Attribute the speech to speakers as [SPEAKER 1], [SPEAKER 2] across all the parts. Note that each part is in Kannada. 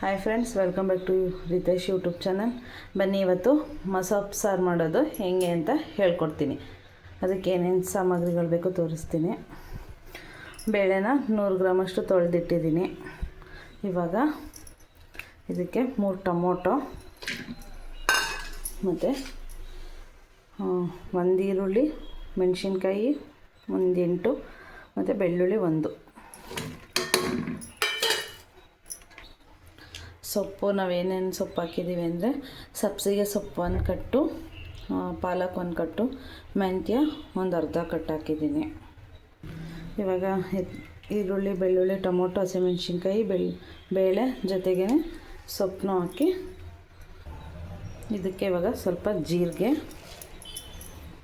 [SPEAKER 1] Hi friends, welcome back to Ritesh YouTube channel. ಬನ್ನಿ, ಇವತ್ತು ಮಸೊಪ್ಪು ಸಾರು ಮಾಡೋದು ಹೇಗೆ ಅಂತ ಹೇಳ್ಕೊಡ್ತೀನಿ. ಅದಕ್ಕೆ ಏನೇನು ಸಾಮಗ್ರಿಗಳು ಬೇಕು ತೋರಿಸ್ತೀನಿ. ಬೇಳೆನ 100 ಗ್ರಾಮಷ್ಟು ತೊಳೆದಿಟ್ಟಿದ್ದೀನಿ. ಇವಾಗ ಇದಕ್ಕೆ 3 ಟೊಮೊಟೊ ಮತ್ತು 1 ಈರುಳ್ಳಿ, ಮೆಣಸಿನ್ಕಾಯಿ 8 ಮತ್ತು ಬೆಳ್ಳುಳ್ಳಿ 1. ಸೊಪ್ಪು ನಾವೇನೇನು ಸೊಪ್ಪು ಹಾಕಿದ್ದೀವಿ ಅಂದರೆ ಸಬ್ಸಿಗೆ ಸೊಪ್ಪು 1 ಕಟ್ಟು, ಪಾಲಕ್ 1 ಕಟ್ಟು, ಮೆಂತ್ಯ ಒಂದು ಅರ್ಧ ಕಟ್ಟು ಹಾಕಿದ್ದೀನಿ. ಇವಾಗ ಈರುಳ್ಳಿ, ಬೆಳ್ಳುಳ್ಳಿ, ಟೊಮೊಟೊ, ಹಸಿಮೆಣ್ಸಿನ್ಕಾಯಿ, ಬೇಳೆ ಜೊತೆಗೆ ಸೊಪ್ಪನ್ನು ಹಾಕಿ ಇದಕ್ಕೆ ಇವಾಗ ಸ್ವಲ್ಪ ಜೀರಿಗೆ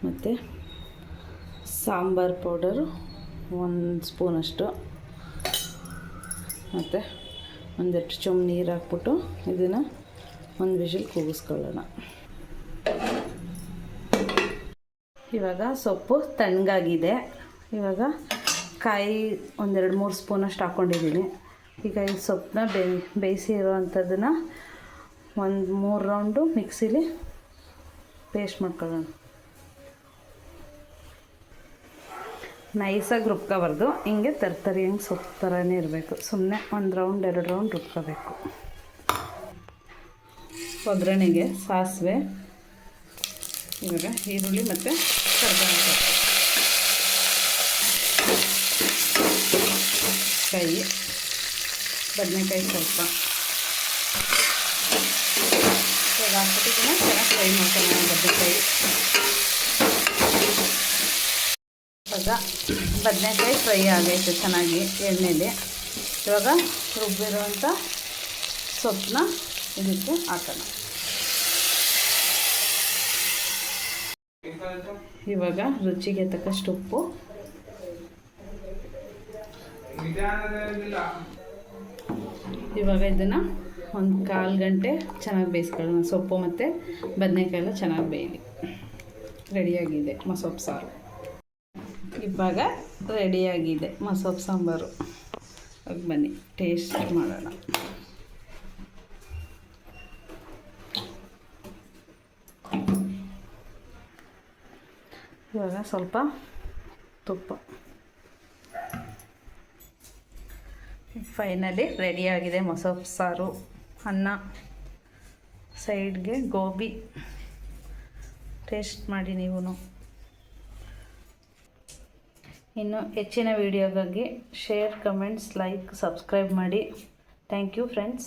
[SPEAKER 1] ಮತ್ತು ಸಾಂಬಾರು ಪೌಡರು 1 ಸ್ಪೂನಷ್ಟು ಮತ್ತು ಒಂದೆರಡು ಚೊಂಬು ನೀರು ಹಾಕ್ಬಿಟ್ಟು ಇದನ್ನು 1 ವಿಷಲ್ ಕೂಗಿಸ್ಕೊಳ್ಳೋಣ. ಇವಾಗ ಸೊಪ್ಪು ತಣ್ಣಗಾಗಿದೆ. ಇವಾಗ ಕಾಯಿ 1-2-3 ಸ್ಪೂನಷ್ಟು ಹಾಕ್ಕೊಂಡಿದ್ದೀನಿ. ಈಗ ಈ ಸೊಪ್ಪನ್ನ ಬೇಯಿಸಿರೋವಂಥದ್ದನ್ನು 1-3 ರೌಂಡು ಮಿಕ್ಸಿಲಿ ಪೇಸ್ಟ್ ಮಾಡ್ಕೊಳ್ಳೋಣ. ನೈಸಾಗಿ ರುಬ್ಕೋಬಾರ್ದು, ಹಿಂಗೆ ತರ್ತರಿ ಹಂಗೆ ಸೊಪ್ಪು ಥರನೇ ಇರಬೇಕು. ಸುಮ್ಮನೆ 1 ರೌಂಡ್ 2 ರೌಂಡ್ ರುಬ್ಕೋಬೇಕು. ಒಗ್ಗರಣೆಗೆ ಸಾಸಿವೆ, ಇವಾಗ ಈರುಳ್ಳಿ ಮತ್ತು ಕರಿಬೇವು, ಕಾಯಿ, ಬದನೆಕಾಯಿ ಸ್ವಲ್ಪ ಇವಾಗ ಹಾಕ್ಬಿಟ್ಟು ಚೆನ್ನಾಗಿ ಫ್ರೈ ಮಾಡ್ಕೊಳ್ಳೋಣ. ಬದನೆಕಾಯಿ ಬದನೆಕಾಯಿ ಫ್ರೈ ಆಗೈತೆ ಚೆನ್ನಾಗಿ ಎಣ್ಣೆಲಿ. ಇವಾಗ ರುಬ್ಬಿರುವಂಥ ಸೊಪ್ಪನ್ನ ಇದಕ್ಕೆ ಹಾಕೋಣ. ಇವಾಗ ರುಚಿಗೆ ತಕ್ಕಷ್ಟು ಉಪ್ಪು, ಇವಾಗ ಇದನ್ನು 1/4 ಗಂಟೆ ಚೆನ್ನಾಗಿ ಬೇಯಿಸ್ಕೊಳ್ಳೋಣ. ಸೊಪ್ಪು ಮತ್ತು ಬದನೆಕಾಯಿ ಎಲ್ಲ ಚೆನ್ನಾಗಿ ಬೇಯಲಿ. ರೆಡಿಯಾಗಿದೆ ಮಸೊಪ್ಪು ಸಾರು. ಇವಾಗ ರೆಡಿಯಾಗಿದೆ ಮಸೊಪ್ಪು ಸಾಂಬಾರು. ಬನ್ನಿ ಟೇಸ್ಟ್ ಮಾಡೋಣ. ಇವಾಗ ಸ್ವಲ್ಪ ತುಪ್ಪ. ಫೈನಲಿ ರೆಡಿಯಾಗಿದೆ ಮಸೊಪ್ಪು ಸಾರು. ಅನ್ನ, ಸೈಡ್ಗೆ ಗೋಬಿ. ಟೇಸ್ಟ್ ಮಾಡಿ ನೀವು. ಇನ್ನು ಹೆಚ್ಚಿನ ವೀಡಿಯೋಗಾಗಿ ಶೇರ್, ಕಮೆಂಟ್ಸ್, ಲೈಕ್, ಸಬ್ಸ್ಕ್ರೈಬ್ ಮಾಡಿ. Thank you friends.